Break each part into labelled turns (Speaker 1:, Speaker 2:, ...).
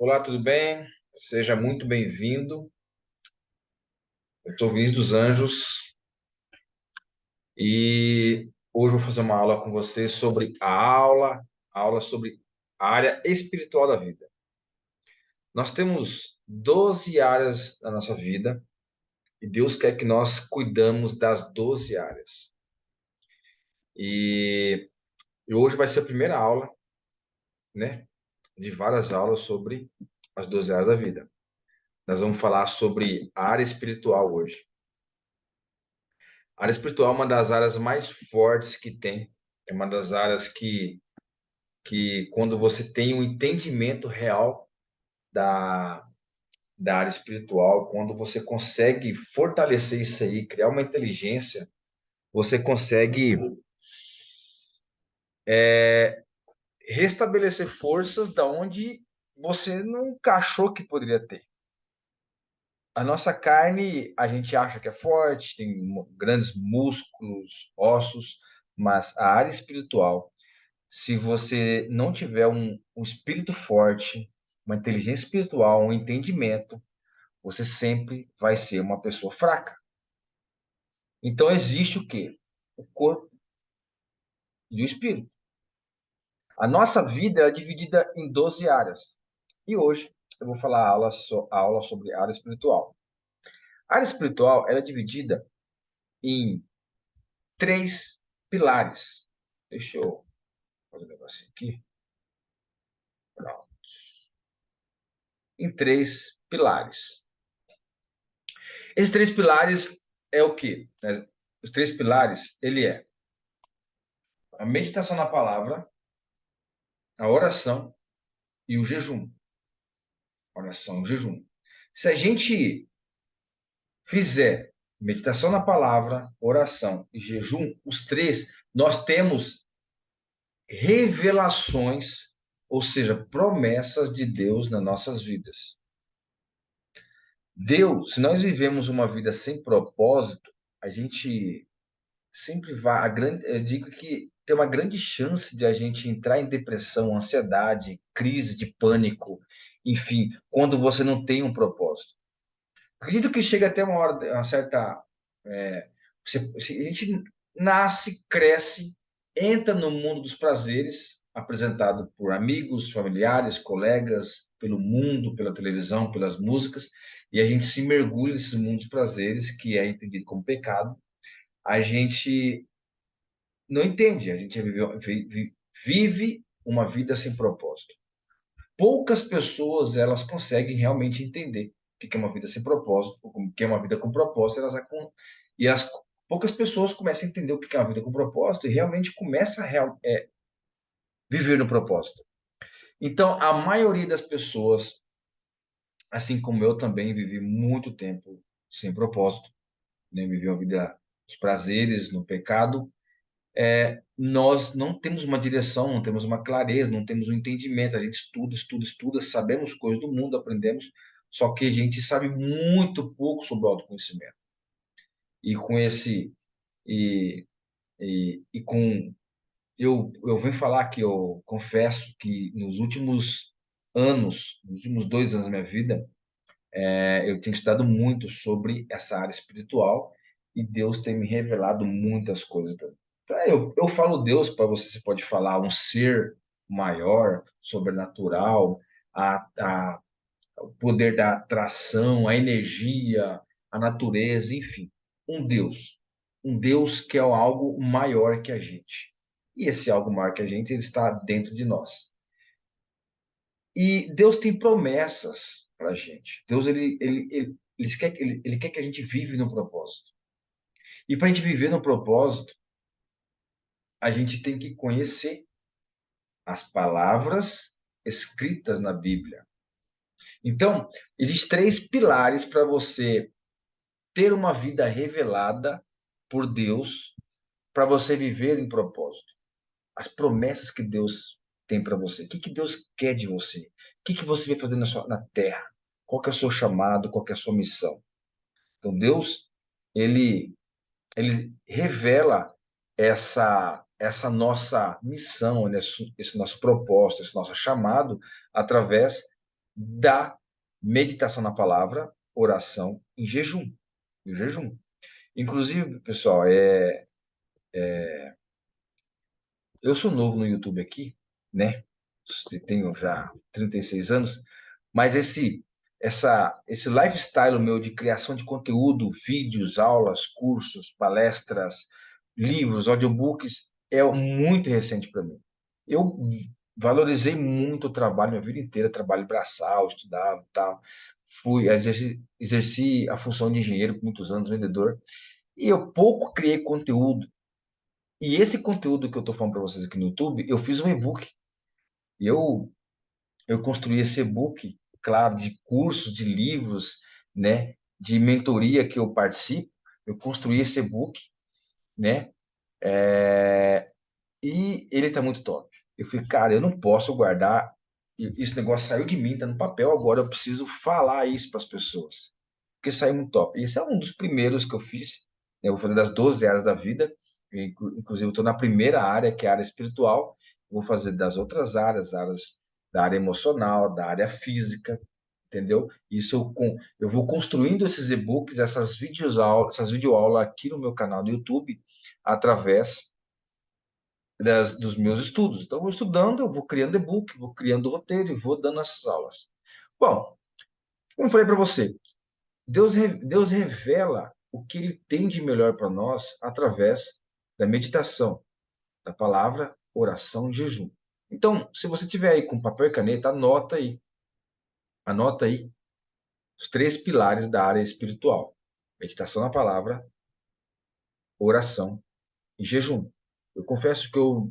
Speaker 1: Olá, tudo bem? Seja muito bem-vindo. Eu sou o Vinícius dos Anjos e hoje eu vou fazer uma aula com você sobre a aula sobre a área espiritual da vida. Nós temos 12 áreas na nossa vida e Deus quer que nós cuidamos das 12 áreas. E, e hoje vai ser a primeira aula, né, de várias aulas sobre as 12 áreas da vida. Nós vamos falar sobre a área espiritual hoje. A área espiritual é uma das áreas mais fortes que tem. É uma das áreas que quando você tem um entendimento real da, da área espiritual, quando você consegue fortalecer isso aí, criar uma inteligência, você consegue restabelecer forças da onde você nunca achou que poderia ter. A nossa carne, a gente acha que é forte, tem grandes músculos, ossos, mas a área espiritual, se você não tiver um espírito forte, uma inteligência espiritual, um entendimento, você sempre vai ser uma pessoa fraca. Então existe o quê? O corpo e o espírito. A nossa vida é dividida em 12 áreas. E hoje eu vou falar a aula sobre a área espiritual. A área espiritual ela é dividida em três pilares. Deixa eu fazer um negocinho aqui. Pronto. Em três pilares. Esses três pilares é o quê? Os três pilares, ele é a meditação na palavra, a oração e o jejum. Oração e jejum. Se a gente fizer meditação na palavra, oração e jejum, os três, nós temos revelações, ou seja, promessas de Deus nas nossas vidas. Deus, se nós vivemos uma vida sem propósito, a gente sempre vai, eu digo que tem uma grande chance de a gente entrar em depressão, ansiedade, crise de pânico, enfim, quando você não tem um propósito. Acredito que chega até uma hora, uma certa, a gente nasce, cresce, entra no mundo dos prazeres, apresentado por amigos, familiares, colegas, pelo mundo, pela televisão, pelas músicas, e a gente se mergulha nesse mundo dos prazeres, que é entendido como pecado. A gente não entende, a gente vive uma vida sem propósito. Poucas pessoas elas conseguem realmente entender o que é uma vida sem propósito, o que é uma vida com propósito, e as poucas pessoas começam a entender o que é uma vida com propósito e realmente começam a viver no propósito. Então, a maioria das pessoas, assim como eu também vivi muito tempo sem propósito, né? Vivi uma vida dos prazeres, no pecado, nós não temos uma direção, não temos uma clareza, não temos um entendimento. A gente estuda, estuda, estuda, sabemos coisas do mundo, aprendemos, só que a gente sabe muito pouco sobre o autoconhecimento. E com esse e, e com eu venho falar que eu confesso que nos últimos anos, nos últimos 2 anos da minha vida, eu tenho estudado muito sobre essa área espiritual e Deus tem me revelado muitas coisas. Eu falo Deus para você, você pode falar um ser maior, sobrenatural, a, o poder da atração, a energia, a natureza, enfim, um Deus. Um Deus que é algo maior que a gente. E esse algo maior que a gente, ele está dentro de nós. E Deus tem promessas para a gente. Deus ele quer que a gente vive no propósito. E para a gente viver no propósito, a gente tem que conhecer as palavras escritas na Bíblia. Então, existem três pilares para você ter uma vida revelada por Deus, para você viver em propósito. As promessas que Deus tem para você. O que Deus quer de você? O que você vai fazer na terra? Qual que é o seu chamado? Qual que é a sua missão? Então, Deus, ele, ele revela essa nossa missão, né? Esse nosso propósito, esse nosso chamado, através da meditação na palavra, oração em jejum. E o jejum. Inclusive, pessoal, eu sou novo no YouTube aqui, né? Tenho já 36 anos, mas esse lifestyle meu de criação de conteúdo, vídeos, aulas, cursos, palestras, livros, audiobooks, é muito recente para mim. Eu valorizei muito o trabalho, minha vida inteira, trabalho braçal, estudava, e tal. Exerci a função de engenheiro por muitos anos, vendedor, e eu pouco criei conteúdo. E esse conteúdo que eu estou falando para vocês aqui no YouTube, eu fiz um e-book. E eu construí esse e-book, claro, de cursos, de livros, né, de mentoria que eu participo. Eu construí esse e-book, né, e ele está muito top. Eu falei, cara, eu não posso guardar. Esse negócio saiu de mim, tá no papel agora. Eu preciso falar isso para as pessoas, porque saiu muito top. Esse é um dos primeiros que eu fiz, né? Eu vou fazer das 12 áreas da vida. Inclusive, eu estou na primeira área, que é a área espiritual. Vou fazer das outras áreas da área emocional, da área física, entendeu? Isso eu vou construindo esses e-books, essas videoaulas aqui no meu canal do YouTube, através dos meus estudos. Então, eu vou estudando, eu vou criando e-book, vou criando roteiro e vou dando essas aulas. Bom, como eu falei para você, Deus revela o que ele tem de melhor para nós através da meditação, da palavra, oração e jejum. Então, se você tiver aí com papel e caneta, anota aí os 3 pilares da área espiritual: meditação na palavra, oração e jejum. Eu confesso que eu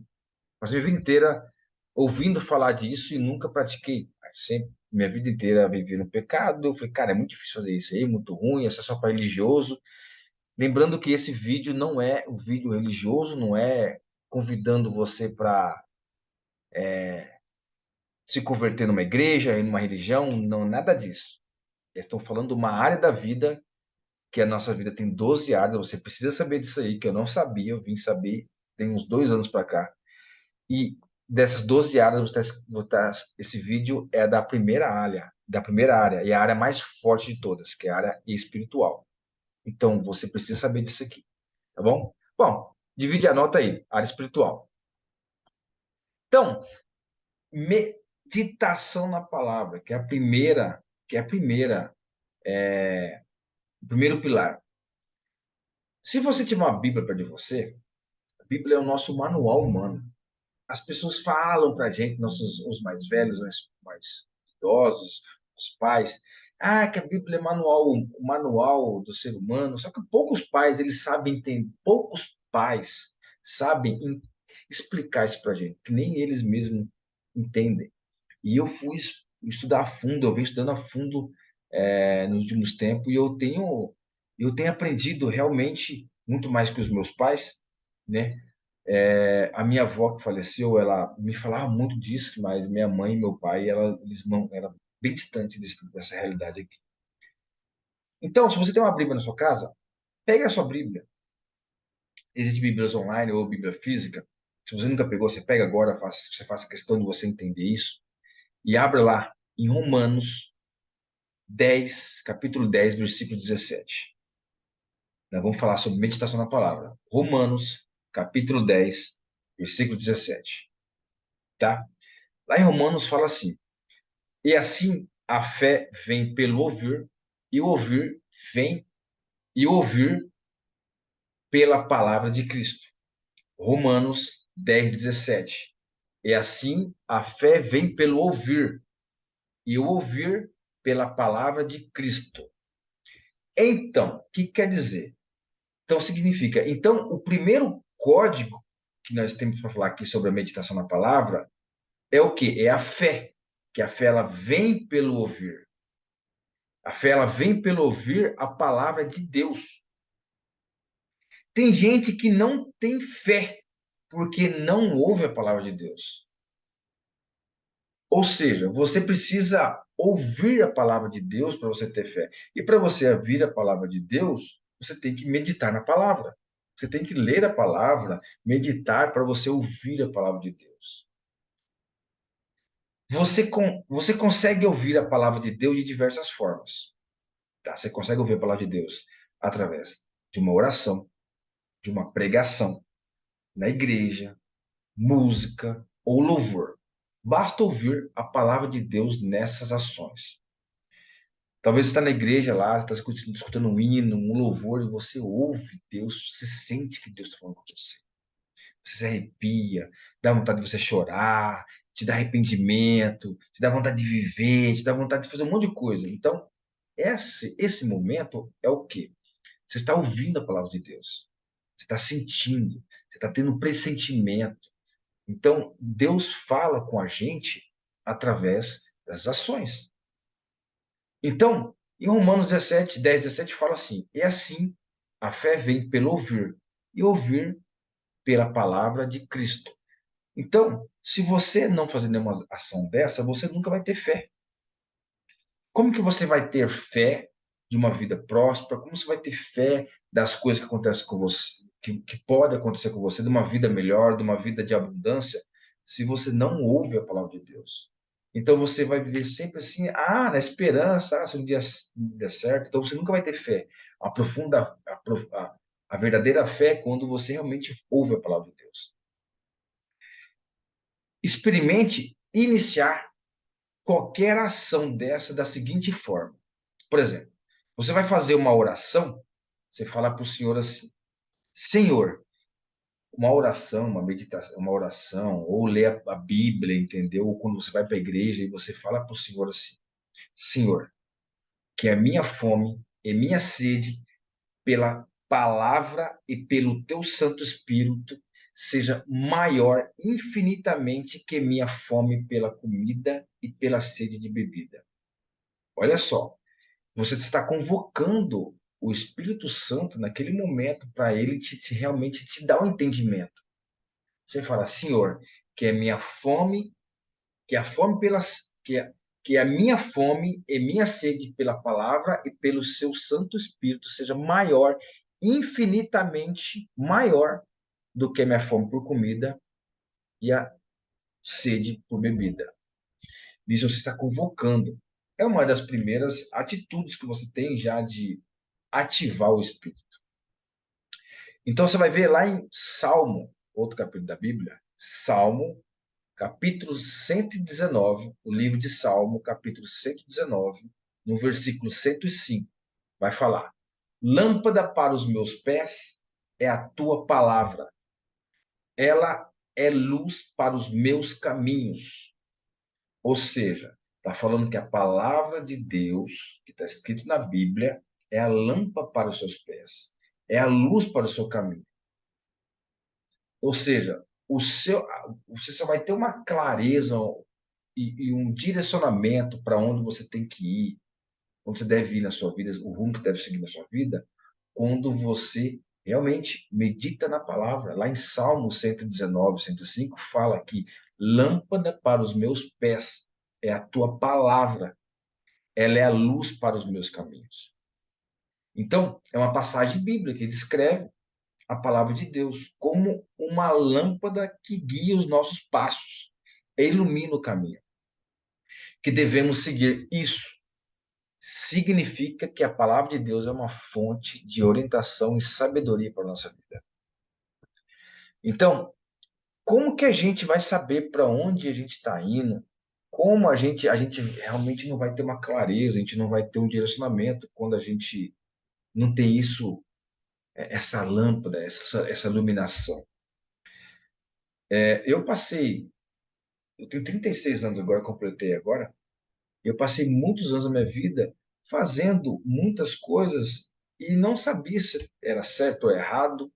Speaker 1: passei minha vida inteira ouvindo falar disso e nunca pratiquei. Sempre, minha vida inteira vivi no pecado. Eu falei, cara, é muito difícil fazer isso aí, muito ruim, isso é só para religioso. Lembrando que esse vídeo não é um vídeo religioso, não é convidando você para se converter numa igreja, em uma religião, não, nada disso. Eu estou falando de uma área da vida, que a nossa vida tem 12 áreas, você precisa saber disso aí, que eu não sabia, eu vim saber tem uns 2 anos para cá. E dessas 12 áreas, esse vídeo é da primeira área, e a área mais forte de todas, que é a área espiritual. Então, você precisa saber disso aqui, tá bom? Bom, divide a nota aí, área espiritual. Então, meditação na palavra, o primeiro pilar. Se você tiver uma Bíblia perto de você, a Bíblia é o nosso manual humano. As pessoas falam para a gente, os mais velhos, os mais idosos, os pais, que a Bíblia é o manual do ser humano. Só que poucos pais eles sabem entender, poucos pais sabem explicar isso para a gente, que nem eles mesmos entendem. E eu fui estudar a fundo, eu venho estudando a fundo nos últimos tempos e eu tenho aprendido realmente muito mais que os meus pais, né? A minha avó que faleceu, ela me falava muito disso, mas minha mãe e meu pai, eles não eram bem distantes dessa realidade aqui. Então, se você tem uma Bíblia na sua casa, pegue a sua Bíblia. Existem Bíblias online ou Bíblia física. Se você nunca pegou, você pega agora, você faz questão de você entender isso. E abra lá em Romanos 10, capítulo 10, versículo 17. Nós vamos falar sobre meditação na palavra. Romanos, capítulo 10, versículo 17. Tá? Lá em Romanos fala assim: E assim a fé vem pelo ouvir, e o ouvir vem e ouvir pela palavra de Cristo. Romanos 10, 17. E assim a fé vem pelo ouvir, e o ouvir pela palavra de Cristo. Então, o que quer dizer? Então, significa, então, o primeiro código que nós temos para falar aqui sobre a meditação na palavra é o quê? É a fé, que a fé ela vem pelo ouvir. A fé ela vem pelo ouvir a palavra de Deus. Tem gente que não tem fé porque não ouve a palavra de Deus. Ou seja, você precisa ouvir a palavra de Deus para você ter fé. E para você ouvir a palavra de Deus, você tem que meditar na palavra. Você tem que ler a palavra, meditar para você ouvir a palavra de Deus. Você consegue ouvir a palavra de Deus de diversas formas, tá? Você consegue ouvir a palavra de Deus através de uma oração, de uma pregação na igreja, música ou louvor. Basta ouvir a palavra de Deus nessas ações. Talvez você está na igreja lá, você está escutando um hino, um louvor, e você ouve Deus, você sente que Deus está falando com você. Você se arrepia, dá vontade de você chorar, te dá arrependimento, te dá vontade de viver, te dá vontade de fazer um monte de coisa. Então, esse momento é o quê? Você está ouvindo a palavra de Deus. Você está sentindo, você está tendo um pressentimento. Então, Deus fala com a gente através das ações. Então, em Romanos 17, 10, 17 fala assim: é assim, a fé vem pelo ouvir, e ouvir pela palavra de Cristo. Então, se você não fazer nenhuma ação dessa, você nunca vai ter fé. Como que você vai ter fé de uma vida próspera? Como você vai ter fé das coisas que acontecem com você, que pode acontecer com você, de uma vida melhor, de uma vida de abundância, se você não ouve a palavra de Deus? Então você vai viver sempre assim, na esperança, se um dia der certo, então você nunca vai ter fé. A profunda, a verdadeira fé é quando você realmente ouve a palavra de Deus. Experimente iniciar qualquer ação dessa da seguinte forma. Por exemplo, você vai fazer uma oração, você fala para o Senhor assim: Senhor, uma oração, uma meditação, uma oração, ou ler a Bíblia, entendeu? Ou quando você vai para a igreja e você fala para o Senhor assim: Senhor, que a minha fome e minha sede pela palavra e pelo teu Santo Espírito seja maior infinitamente que minha fome pela comida e pela sede de bebida. Olha só, você está convocando o Espírito Santo naquele momento para ele realmente te dar o entendimento. Você fala, Senhor, que é minha fome, que a fome pelas que a minha fome e minha sede pela palavra e pelo seu Santo Espírito seja maior, infinitamente maior do que a minha fome por comida e a sede por bebida. Isso você está convocando. É uma das primeiras atitudes que você tem já de ativar o Espírito. Então você vai ver lá em Salmo, outro capítulo da Bíblia, Salmo, capítulo 119, o livro de Salmo, capítulo 119, no versículo 105, vai falar: Lâmpada para os meus pés é a tua palavra, ela é luz para os meus caminhos. Ou seja, está falando que a palavra de Deus, que está escrito na Bíblia, é a lâmpada para os seus pés, é a luz para o seu caminho. Ou seja, você só vai ter uma clareza e um direcionamento para onde você tem que ir, onde você deve ir na sua vida, o rumo que deve seguir na sua vida, quando você realmente medita na palavra. Lá em Salmo 119, 105, fala que lâmpada para os meus pés é a tua palavra, ela é a luz para os meus caminhos. Então, é uma passagem bíblica que descreve a palavra de Deus como uma lâmpada que guia os nossos passos e ilumina o caminho. Que devemos seguir isso. Significa que a palavra de Deus é uma fonte de orientação e sabedoria para a nossa vida. Então, como que a gente vai saber para onde a gente está indo? Como a gente realmente não vai ter uma clareza, a gente não vai ter um direcionamento quando a gente não tem isso, essa lâmpada, essa iluminação. Eu tenho 36 anos agora, completei agora. Eu passei muitos anos da minha vida fazendo muitas coisas e não sabia se era certo ou errado,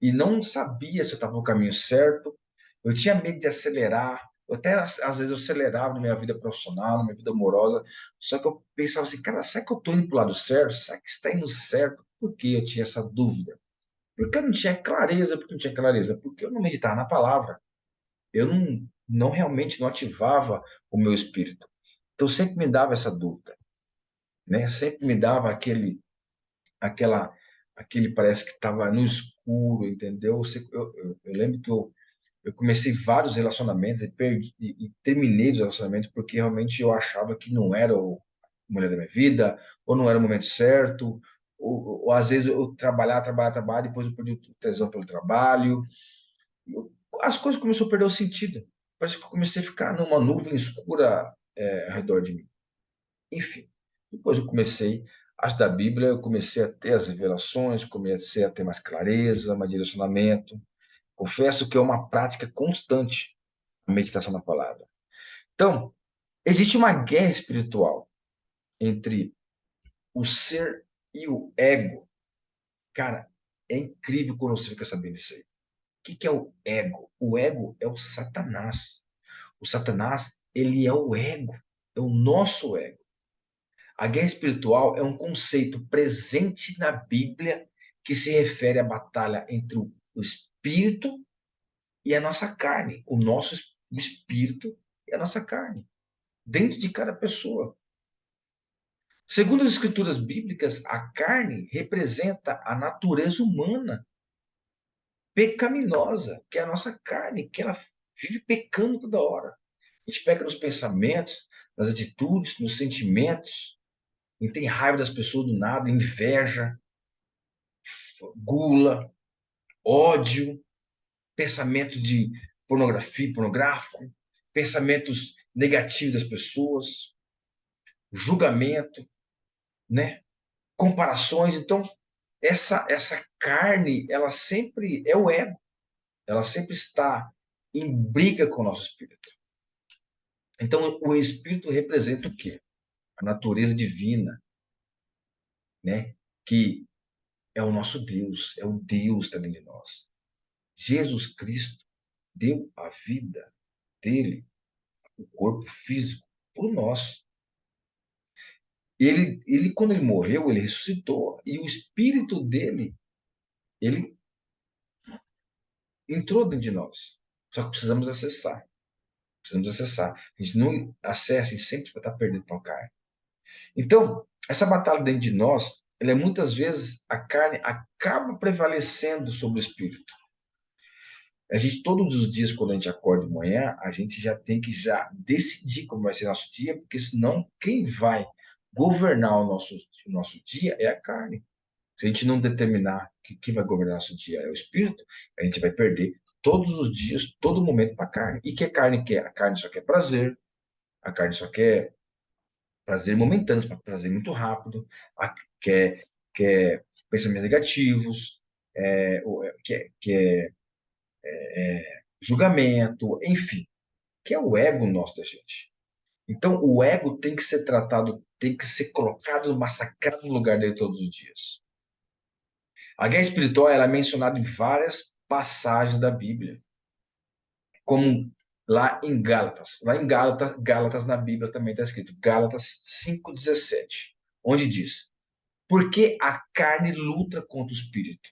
Speaker 1: e não sabia se eu estava no caminho certo. Eu tinha medo de acelerar. Eu até, às vezes, eu acelerava na minha vida profissional, na minha vida amorosa. Só que eu pensava assim, cara, será que eu estou indo para o lado certo? Será que está indo certo? Por que eu tinha essa dúvida? Porque eu não tinha clareza. Porque eu não tinha clareza? Porque eu não meditava na palavra. Eu não realmente não ativava o meu espírito. Então sempre me dava essa dúvida, né? Sempre me dava aquele parece que estava no escuro, entendeu? Eu lembro que Eu comecei vários relacionamentos e, perdi, e terminei os relacionamentos porque realmente eu achava que não era a mulher da minha vida, ou não era o momento certo, ou às vezes eu trabalhar, depois eu perdi o tesão pelo trabalho. As coisas começaram a perder o sentido. Parece que eu comecei a ficar numa nuvem escura ao redor de mim. Enfim, depois eu comecei a estudar a Bíblia, eu comecei a ter as revelações, comecei a ter mais clareza, mais direcionamento. Confesso que é uma prática constante a meditação na palavra. Então, existe uma guerra espiritual entre o ser e o ego. Cara, é incrível quando você fica sabendo isso aí. O que é o ego? O ego é o Satanás. O Satanás, ele é o ego, é o nosso ego. A guerra espiritual é um conceito presente na Bíblia que se refere à batalha entre o espírito e a nossa carne, o espírito e a nossa carne, dentro de cada pessoa. Segundo as escrituras bíblicas, a carne representa a natureza humana pecaminosa, que é a nossa carne, que ela vive pecando toda hora. A gente peca nos pensamentos, nas atitudes, nos sentimentos, a gente tem raiva das pessoas do nada, inveja, gula, ódio, pensamento de pornográfico, pensamentos negativos das pessoas, julgamento, né? Comparações. Então, essa carne, ela sempre é o ego, ela sempre está em briga com o nosso espírito. Então, o espírito representa o quê? A natureza divina, né? Que é o nosso Deus, é o Deus que está dentro de nós. Jesus Cristo deu a vida dele, o corpo físico, por nós. Quando ele morreu, ele ressuscitou e o espírito dele, ele entrou dentro de nós. Só que precisamos acessar. Precisamos acessar. A gente não acessa e sempre vai estar perdendo para a carne. Então, essa batalha dentro de nós, ela é muitas vezes a carne acaba prevalecendo sobre o espírito. A gente, todos os dias, quando a gente acorda de manhã, a gente já tem que já decidir como vai ser nosso dia, porque senão quem vai governar o nosso dia é a carne. Se a gente não determinar que quem vai governar nosso dia é o espírito, a gente vai perder todos os dias, todo momento para a carne. E que a carne quer? A carne só quer prazer, a carne só quer prazer momentâneo, prazer muito rápido, quer pensamentos negativos, quer julgamento, enfim, que é o ego nosso da gente. Então, o ego tem que ser tratado, tem que ser colocado, massacrado no lugar dele todos os dias. A guerra espiritual ela é mencionada em várias passagens da Bíblia, como lá em Gálatas. Lá em Gálatas na Bíblia também está escrito, Gálatas 5,17, onde diz: porque a carne luta contra o espírito,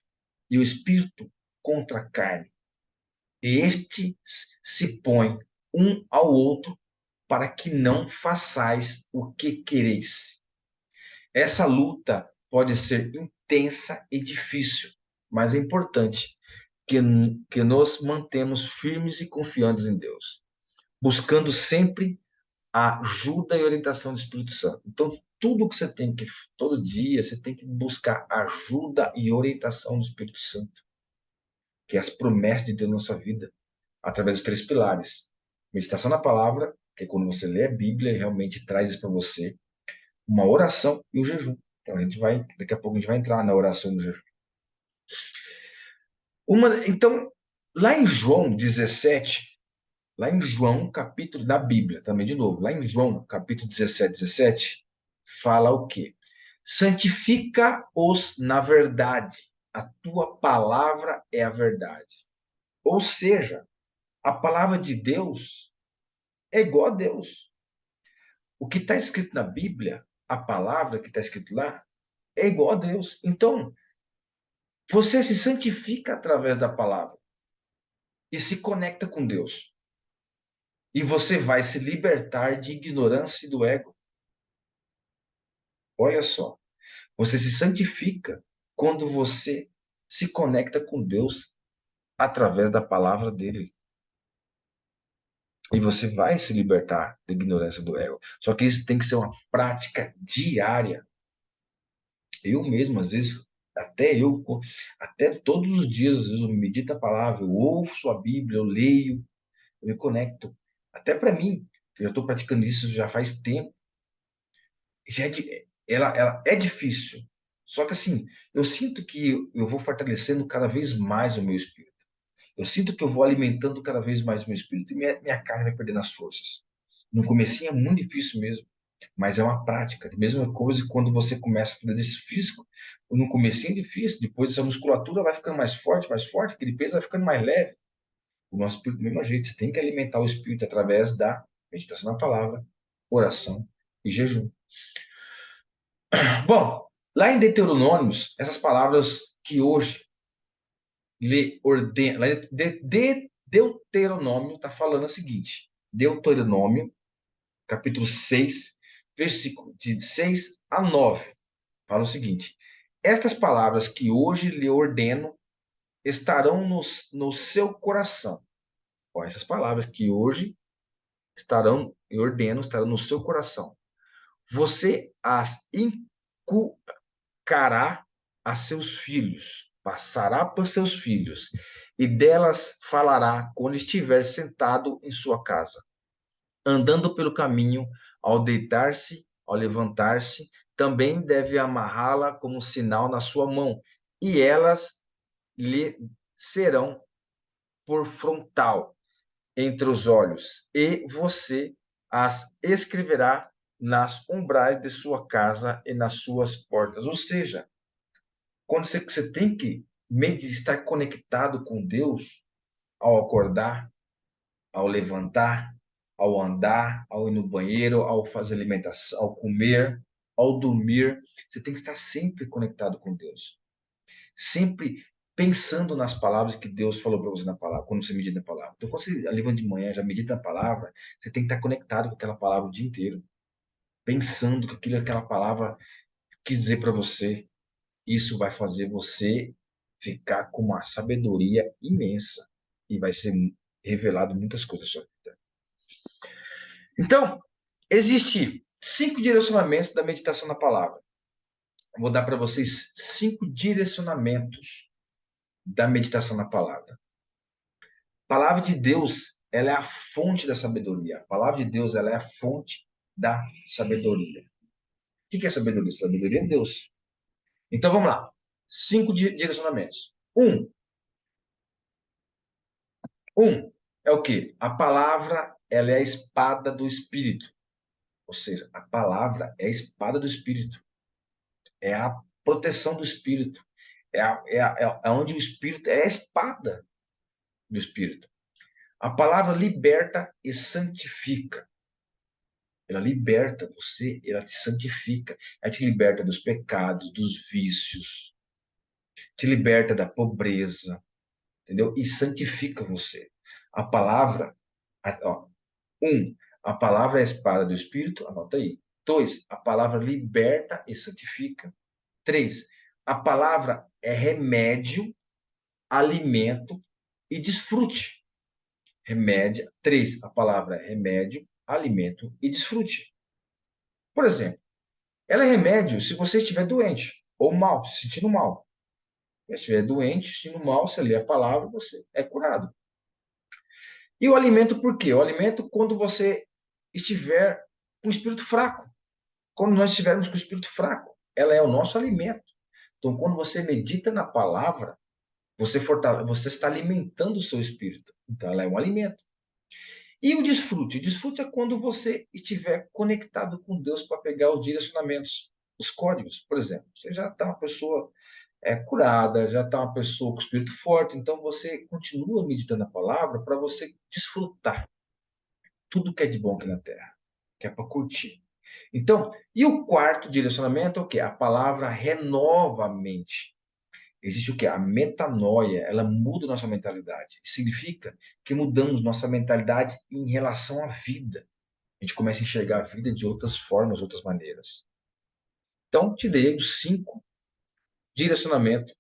Speaker 1: e o espírito contra a carne. E estes se põem um ao outro para que não façais o que quereis. Essa luta pode ser intensa e difícil, mas é importante que, que nos mantemos firmes e confiantes em Deus, buscando sempre a ajuda e orientação do Espírito Santo. Então, tudo que você tem que, todo dia, você tem que buscar ajuda e orientação do Espírito Santo, que é as promessas de Deus na sua vida, através dos três pilares. Meditação na palavra, que é quando você lê a Bíblia e realmente traz isso para você, uma oração e o jejum. Então, daqui a pouco a gente vai entrar na oração e no jejum. Então, lá em João 17, lá em João, capítulo da Bíblia, também de novo, lá em João, capítulo 17, fala o quê? Santifica-os na verdade. A tua palavra é a verdade. Ou seja, a palavra de Deus é igual a Deus. O que está escrito na Bíblia, a palavra que está escrito lá, é igual a Deus. Então, você se santifica através da palavra e se conecta com Deus. E você vai se libertar de ignorância e do ego. Olha só, você se santifica quando você se conecta com Deus através da palavra dele. E você vai se libertar da ignorância do ego. Só que isso tem que ser uma prática diária. Eu mesmo, às vezes, até eu, até todos os dias, às vezes eu medito a palavra, eu ouço a Bíblia, eu leio, eu me conecto. Até para mim, que eu estou praticando isso já faz tempo, já é, ela é difícil. Só que assim, eu sinto que eu vou fortalecendo cada vez mais o meu espírito. Eu sinto que eu vou alimentando cada vez mais o meu espírito e minha carne vai perdendo as forças. No comecinho é muito difícil mesmo, mas é uma prática. A mesma coisa quando você começa a fazer exercício físico. No comecinho é difícil, depois essa musculatura vai ficando mais forte, aquele peso vai ficando mais leve. O nosso espírito, do mesmo jeito, você tem que alimentar o espírito através da meditação na palavra, oração e jejum. Bom, lá em Deuteronômios, essas palavras que hoje lhe ordena, lá Deuteronômio está falando o seguinte: Deuteronômio, capítulo 6, versículo de 6 a 9, fala o seguinte: estas palavras que hoje lhe ordeno estarão no seu coração. Ó, essas palavras que hoje estarão, e ordeno, estarão no seu coração. Você as inculcará a seus filhos, passará para seus filhos, e delas falará quando estiver sentado em sua casa, andando pelo caminho, ao deitar-se, ao levantar-se, também deve amarrá-la como sinal na sua mão, e elas lhe serão por frontal entre os olhos, e você as escreverá nas umbrais de sua casa e nas suas portas. Ou seja, quando você tem que estar conectado com Deus ao acordar, ao levantar, ao andar, ao ir no banheiro, ao fazer alimentação, ao comer, ao dormir, você tem que estar sempre conectado com Deus. Sempre pensando nas palavras que Deus falou para você na palavra, quando você medita na palavra. Então, quando você levanta de manhã, já medita na palavra, você tem que estar conectado com aquela palavra o dia inteiro, pensando que aquela palavra quis dizer para você. Isso vai fazer você ficar com uma sabedoria imensa e vai ser revelado muitas coisas na sua vida. Então, existe 5 direcionamentos da meditação na palavra. Vou dar para vocês 5 direcionamentos da meditação na palavra. A palavra de Deus, ela é a fonte da sabedoria. A palavra de Deus, ela é a fonte da sabedoria. O que é sabedoria? Sabedoria é Deus. Então, vamos lá. 5 direcionamentos. Um é o quê? A palavra, ela é a espada do Espírito. Ou seja, a palavra é a espada do Espírito. É a proteção do Espírito. É onde o Espírito é a espada do Espírito. A palavra liberta e santifica. Ela liberta você, ela te santifica. Ela te liberta dos pecados, dos vícios. Te liberta da pobreza, entendeu? E santifica você. A palavra, ó, a palavra é a espada do Espírito, anota aí. 2, a palavra liberta e santifica. 3, a palavra é remédio, alimento e desfrute. Remédio. 3, a palavra é remédio, alimento e desfrute. Por exemplo, ela é remédio se você estiver doente ou mal, se sentindo mal. Se estiver doente, sentindo mal, você lê a palavra, você é curado. E o alimento por quê? O alimento quando você estiver com o espírito fraco. Quando nós estivermos com o espírito fraco, ela é o nosso alimento. Então, quando você medita na palavra, você está alimentando o seu espírito. Então, ela é um alimento. E o desfrute? O desfrute é quando você estiver conectado com Deus para pegar os direcionamentos, os códigos. Por exemplo, você já está uma pessoa curada, já está uma pessoa com espírito forte, então você continua meditando a palavra para você desfrutar tudo que é de bom aqui na Terra, que é para curtir. Então, e o quarto direcionamento é o quê? A palavra renova a mente. Existe o quê? A metanoia, ela muda nossa mentalidade. Significa que mudamos nossa mentalidade em relação à vida. A gente começa a enxergar a vida de outras formas, outras maneiras. Então, te dei os 5 direcionamentos,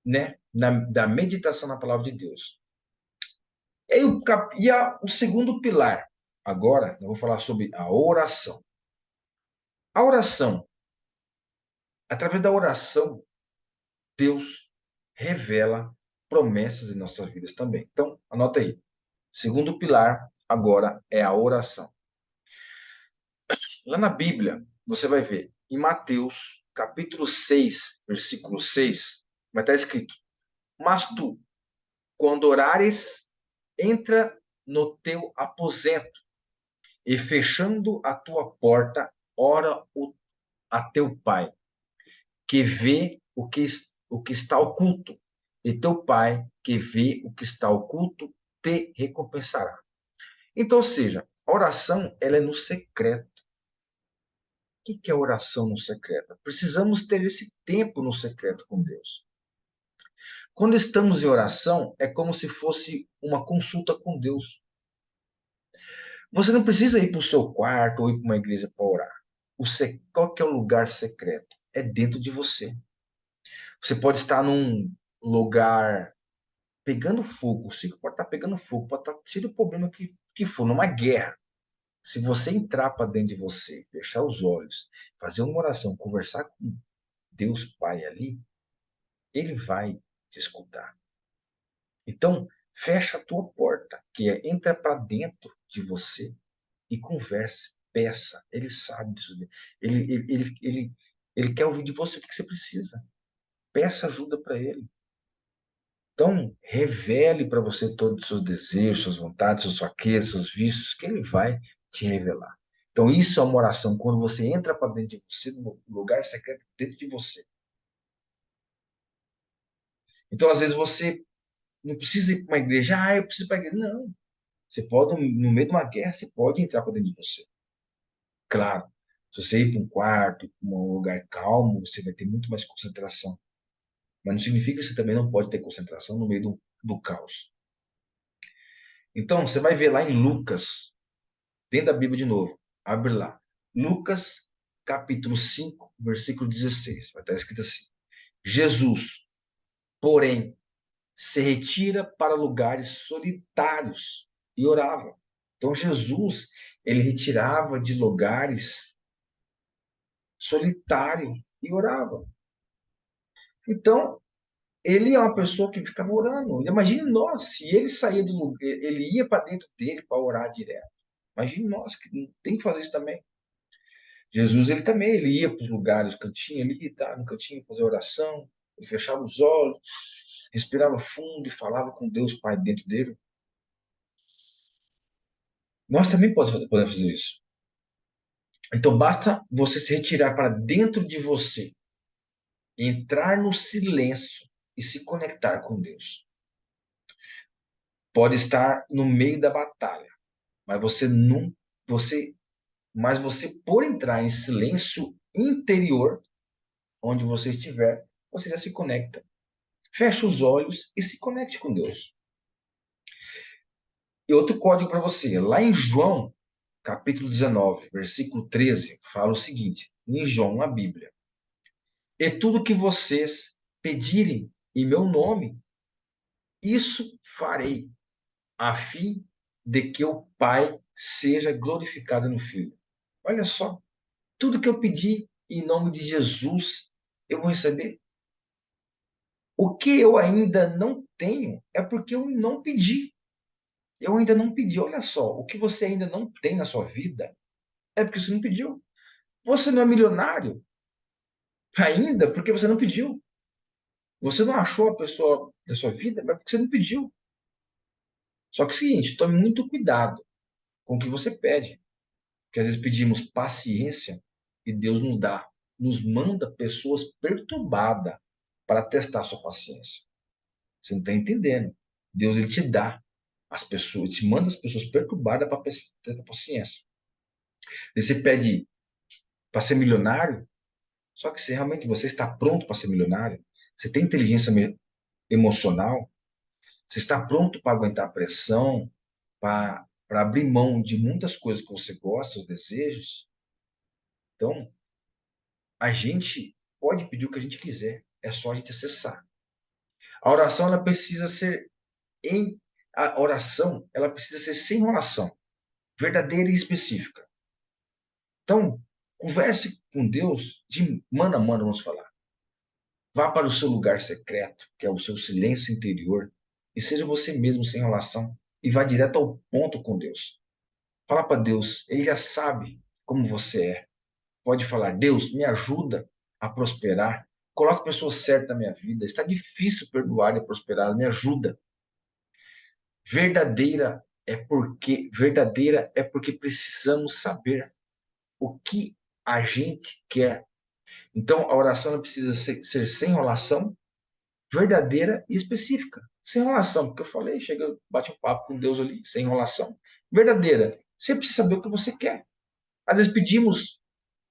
Speaker 1: né, da meditação na palavra de Deus. E aí, o segundo pilar, agora eu vou falar sobre a oração. A oração, através da oração, Deus revela promessas em nossas vidas também. Então, anota aí. Segundo pilar agora é a oração. Lá na Bíblia, você vai ver, em Mateus, capítulo 6, versículo 6, vai estar escrito: Mas tu, quando orares, entra no teu aposento e fechando a tua porta, ora a teu pai, que vê o que está oculto, e teu pai, que vê o que está oculto, te recompensará. Então, ou seja, a oração ela é no secreto. O que é oração no secreto? Precisamos ter esse tempo no secreto com Deus. Quando estamos em oração, é como se fosse uma consulta com Deus. Você não precisa ir para o seu quarto ou ir para uma igreja para orar. Qual que é o lugar secreto? É dentro de você. Você pode estar num lugar pegando fogo, o circo pode estar pegando fogo, pode estar cheio de problema que for, numa guerra. Se você entrar para dentro de você, fechar os olhos, fazer uma oração, conversar com Deus Pai ali, ele vai te escutar. Então, fecha a tua porta, que é entra para dentro de você e converse, peça. Ele sabe disso. Ele quer ouvir de você o que você precisa. Peça ajuda para ele. Então, revele para você todos os seus desejos, suas vontades, suas fraquezas, seus vícios, que ele vai te revelar. Então, isso é uma oração. Quando você entra para dentro de você, no lugar secreto dentro de você. Então, às vezes, você não precisa ir para uma igreja. Ah, eu preciso ir para a igreja. Não. Você pode, no meio de uma guerra, você pode entrar para dentro de você. Claro, se você ir para um quarto, para um lugar calmo, você vai ter muito mais concentração. Mas não significa que você também não pode ter concentração no meio do caos. Então, você vai ver lá em Lucas, dentro da Bíblia de novo. Abre lá. Lucas, capítulo 5, versículo 16. Vai estar escrito assim: Jesus, porém, se retira para lugares solitários e orava. Então, Jesus, ele retirava de lugares solitários e orava. Então, ele é uma pessoa que ficava orando. Imagine nós, se ele saía do lugar, ele ia para dentro dele para orar direto. Imagine nós que tem que fazer isso também. Jesus, ele também, ele ia para os lugares, cantinho, ele ia estar no cantinho, fazer oração, ele fechava os olhos, respirava fundo e falava com Deus Pai dentro dele. Nós também podemos fazer isso. Então, basta você se retirar para dentro de você, entrar no silêncio e se conectar com Deus. Pode estar no meio da batalha, mas você não, você, mas você por entrar em silêncio interior, onde você estiver, você já se conecta. Feche os olhos e se conecte com Deus. E outro código para você, lá em João, capítulo 19, versículo 13, fala o seguinte, em João, na Bíblia: E tudo que vocês pedirem em meu nome, isso farei, a fim de que o Pai seja glorificado no Filho. Olha só, tudo que eu pedi em nome de Jesus, eu vou receber. O que eu ainda não tenho é porque eu não pedi. Eu ainda não pedi. Olha só, o que você ainda não tem na sua vida é porque você não pediu. Você não é milionário ainda porque você não pediu. Você não achou a pessoa da sua vida, mas porque você não pediu. Só que é o seguinte, tome muito cuidado com o que você pede. Porque às vezes pedimos paciência e Deus nos dá, nos manda pessoas perturbadas para testar a sua paciência. Você não está entendendo. Deus ele te dá as pessoas, te manda as pessoas perturbadas para testar a paciência. E você pede para ser milionário, só que se realmente você está pronto para ser milionário, você tem inteligência emocional, você está pronto para aguentar a pressão, para abrir mão de muitas coisas que você gosta, os desejos. Então, a gente pode pedir o que a gente quiser, é só a gente acessar. A oração ela precisa ser A oração, ela precisa ser sem enrolação, verdadeira e específica. Então, converse com Deus de mano a mano, vamos falar. Vá para o seu lugar secreto, que é o seu silêncio interior, e seja você mesmo sem enrolação, e vá direto ao ponto com Deus. Fala para Deus, Ele já sabe como você é. Pode falar, Deus, me ajuda a prosperar. Coloque a pessoa certa na minha vida. Está difícil perdoar e prosperar. Me ajuda. Verdadeira é porque precisamos saber o que a gente quer. Então, a oração ela precisa ser sem enrolação, verdadeira e específica. Sem enrolação, porque eu falei, chega, bate um papo com Deus ali, sem enrolação. Verdadeira. Você precisa saber o que você quer. Às vezes pedimos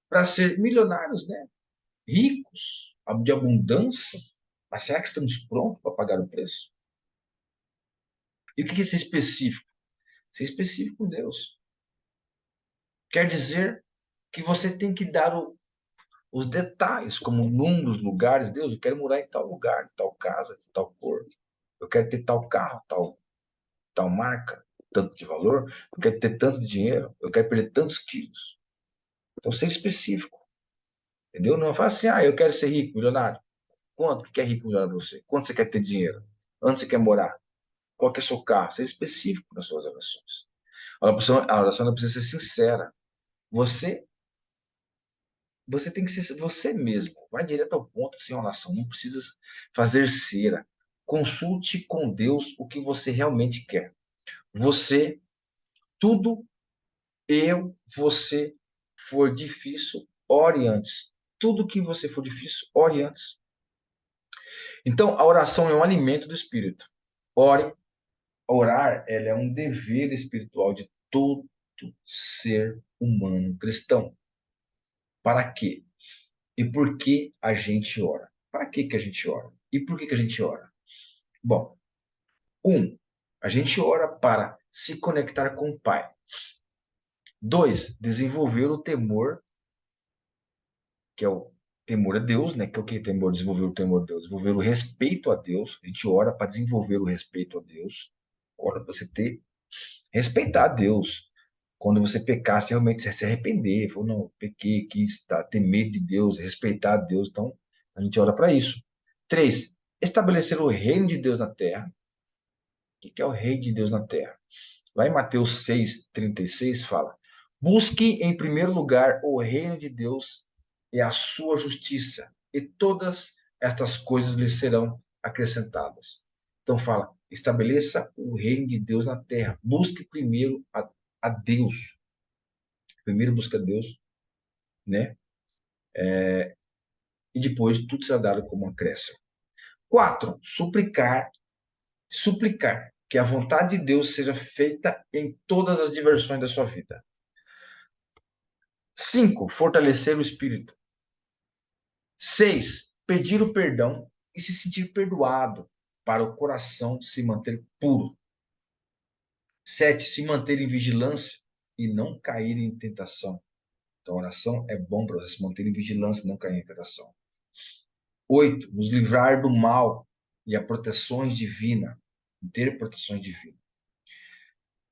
Speaker 1: para ser milionários, né? Ricos, de abundância, mas será que estamos prontos para pagar o preço? E o que é ser específico? Ser específico com Deus. Quer dizer que você tem que dar os detalhes, como números, lugares. Deus, eu quero morar em tal lugar, tal casa, de tal cor. Eu quero ter tal carro, tal marca, tanto de valor. Eu quero ter tanto de dinheiro. Eu quero perder tantos quilos. Então, ser específico. Entendeu? Não é fácil assim, eu quero ser rico, milionário. Quanto que é rico, milionário para você? Quanto você quer ter dinheiro? Onde você quer morar? Qual que é o seu carro? Seja específico nas suas orações. A oração não precisa ser sincera. Você, você tem que ser você mesmo. Vai direto ao ponto sem oração. Não precisa fazer cera. Consulte com Deus o que você realmente quer. Você, tudo, você for difícil, ore antes. Tudo que você for difícil, ore antes. Então, a oração é um alimento do espírito. Ore. Orar, ela é um dever espiritual de todo ser humano cristão. Para quê? E por que a gente ora? Para que que a gente ora? E por que que a gente ora? Bom, a gente ora para se conectar com o Pai. 2, desenvolver o temor, que é o temor a Deus, né? Que é o que temor? Desenvolver o temor a Deus, desenvolver o respeito a Deus. A gente ora para desenvolver o respeito a Deus. Ora para você respeitar a Deus. Quando você pecar, você realmente se arrepender. Falou, não, pequei, quis ter medo de Deus, respeitar a Deus. Então, a gente ora para isso. 3, estabelecer o reino de Deus na terra. O que é o reino de Deus na terra? Lá em Mateus 6,36 fala: busque em primeiro lugar o reino de Deus e a sua justiça, e todas estas coisas lhe serão acrescentadas. Então fala, estabeleça o reino de Deus na terra. Busque primeiro a Deus. Primeiro busca Deus, né? E depois tudo será dado como acréscimo. 4, suplicar que a vontade de Deus seja feita em todas as diversões da sua vida. 5, fortalecer o espírito. 6, pedir o perdão e se sentir perdoado para o coração se manter puro. 7, se manter em vigilância e não cair em tentação. Então, a oração é bom para você se manter em vigilância e não cair em tentação. 8, nos livrar do mal e a proteções divinas. Ter proteções divinas.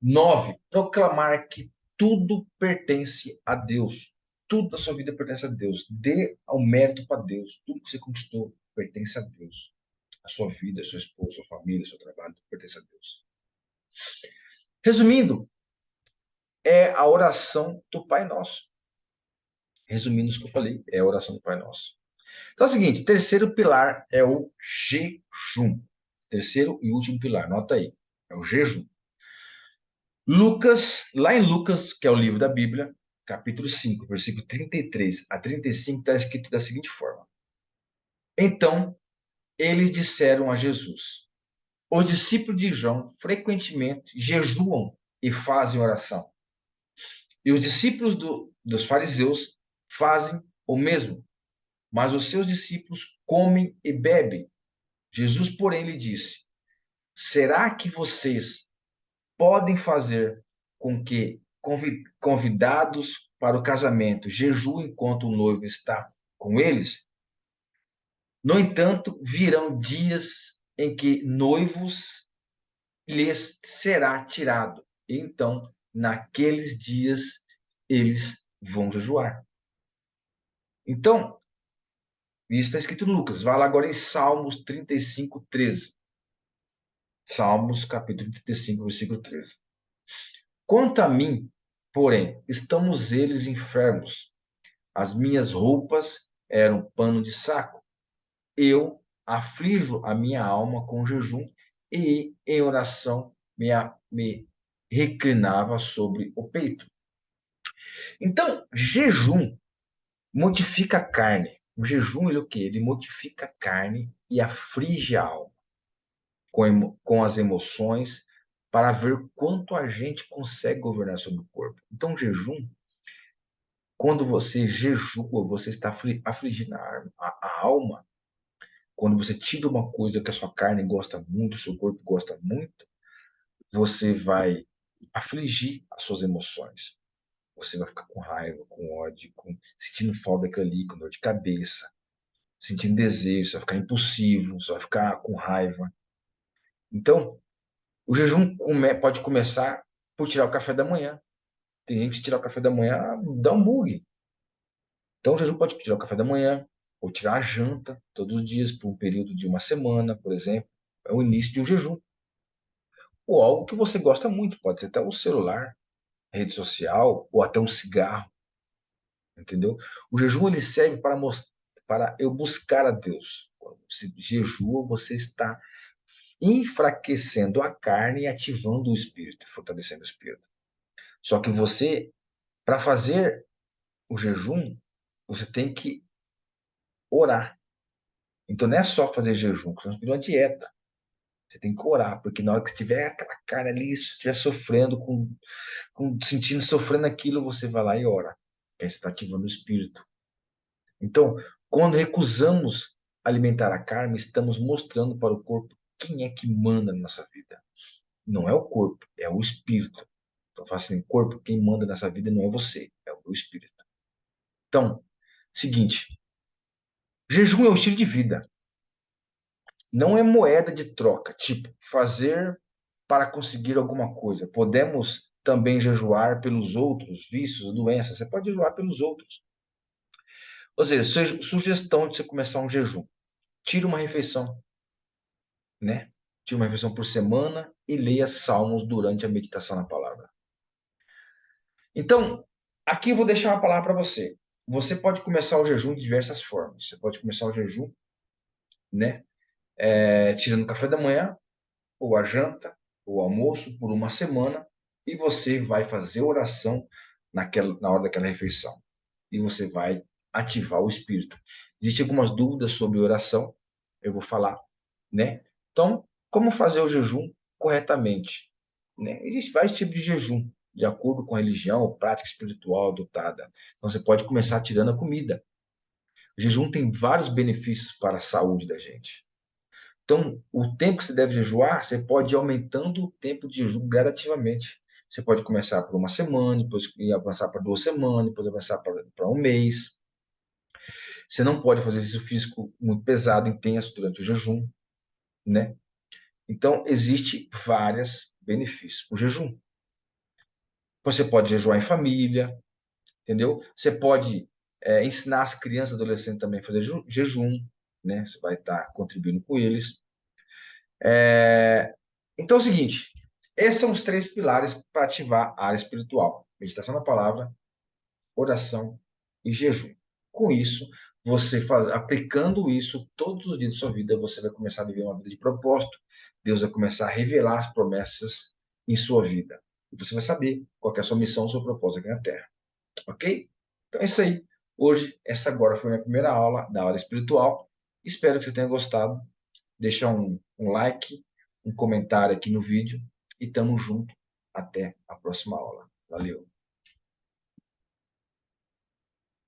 Speaker 1: 9, proclamar que tudo pertence a Deus. Tudo da sua vida pertence a Deus. Dê ao mérito para Deus. Tudo que você conquistou pertence a Deus. A sua vida, a sua esposa, a sua família, o seu trabalho, tudo pertence a Deus. Resumindo, é a oração do Pai Nosso. Resumindo o que eu falei, é a oração do Pai Nosso. Então é o seguinte, terceiro pilar é o jejum. Terceiro e último pilar, nota aí, é o jejum. Lá em Lucas, que é o livro da Bíblia, capítulo 5, versículo 33 a 35, está escrito da seguinte forma. Então, eles disseram a Jesus, os discípulos de João frequentemente jejuam e fazem oração. E os discípulos dos fariseus fazem o mesmo, mas os seus discípulos comem e bebem. Jesus, porém, lhe disse, será que vocês podem fazer com que convidados para o casamento jejuem enquanto o noivo está com eles? No entanto, virão dias em que noivos lhes será tirado. Então, naqueles dias, eles vão jejuar. Então, isso está escrito em Lucas. Vai lá agora em Salmos 35, 13. Salmos, capítulo 35, versículo 13. Quanto a mim, porém, estamos eles enfermos. As minhas roupas eram pano de saco. Eu aflijo a minha alma com jejum e em oração me reclinava sobre o peito. Então, jejum modifica a carne. O jejum, ele o quê? Ele modifica a carne e aflige a alma com as emoções para ver quanto a gente consegue governar sobre o corpo. Então, o jejum, quando você jejua, você está afligindo a alma. Quando você tira uma coisa que a sua carne gosta muito, o seu corpo gosta muito, você vai afligir as suas emoções. Você vai ficar com raiva, com ódio, sentindo falta daquilo ali, com dor de cabeça, sentindo desejo, você vai ficar impulsivo, você vai ficar com raiva. Então, o jejum pode começar por tirar o café da manhã. Tem gente que tirar o café da manhã dá um bug. Então, o jejum pode tirar o café da manhã, ou tirar a janta todos os dias por um período de uma semana, por exemplo. É o início de um jejum. Ou algo que você gosta muito, pode ser até um celular, rede social, ou até um cigarro, entendeu? O jejum ele serve para eu buscar a Deus. Quando você jejua, você está enfraquecendo a carne e ativando o espírito, fortalecendo o espírito. Só que você, para fazer o jejum, você tem que orar. Então não é só fazer jejum, senão vira uma dieta. Você tem que orar, porque na hora que estiver aquela carne ali, estiver sofrendo, sentindo, sofrendo aquilo, você vai lá e ora. Aí você está ativando o espírito. Então, quando recusamos alimentar a carne, estamos mostrando para o corpo quem é que manda na nossa vida. Não é o corpo, é o espírito. Então, fala assim, corpo, quem manda nessa vida não é você, é o espírito. Então, seguinte, jejum é um estilo de vida. Não é moeda de troca, tipo, fazer para conseguir alguma coisa. Podemos também jejuar pelos outros vícios, doenças. Você pode jejuar pelos outros. Ou seja, sugestão de você começar um jejum. Tire uma refeição, né? Tire uma refeição por semana e leia salmos durante a meditação na palavra. Então, aqui eu vou deixar uma palavra para você. Você pode começar o jejum de diversas formas. Você pode começar o jejum, né? Tirando o café da manhã, ou a janta, ou o almoço por uma semana, e você vai fazer oração na hora daquela refeição. E você vai ativar o espírito. Existem algumas dúvidas sobre oração, eu vou falar, né? Então, como fazer o jejum corretamente, né? Existem vários tipos de jejum, de acordo com a religião ou prática espiritual adotada. Então, você pode começar tirando a comida. O jejum tem vários benefícios para a saúde da gente. Então, o tempo que você deve jejuar, você pode ir aumentando o tempo de jejum gradativamente. Você pode começar por uma semana, depois ir avançar para 2 semanas, depois avançar para um mês. Você não pode fazer exercício físico muito pesado, intenso durante o jejum, né? Então, existe vários benefícios o jejum. Você pode jejuar em família, entendeu? Você pode ensinar as crianças e adolescentes também a fazer jejum, né? Você vai estar contribuindo com eles. É, Então é o seguinte, esses são os 3 pilares para ativar a área espiritual: meditação na palavra, oração e jejum. Com isso, aplicando isso todos os dias da sua vida, você vai começar a viver uma vida de propósito. Deus vai começar a revelar as promessas em sua vida. E você vai saber qual que é a sua missão, o seu propósito aqui na Terra. Ok? Então é isso aí. Hoje, essa agora foi a minha primeira aula da área espiritual. Espero que você tenha gostado. Deixa um like, um comentário aqui no vídeo e tamo junto. Até a próxima aula. Valeu!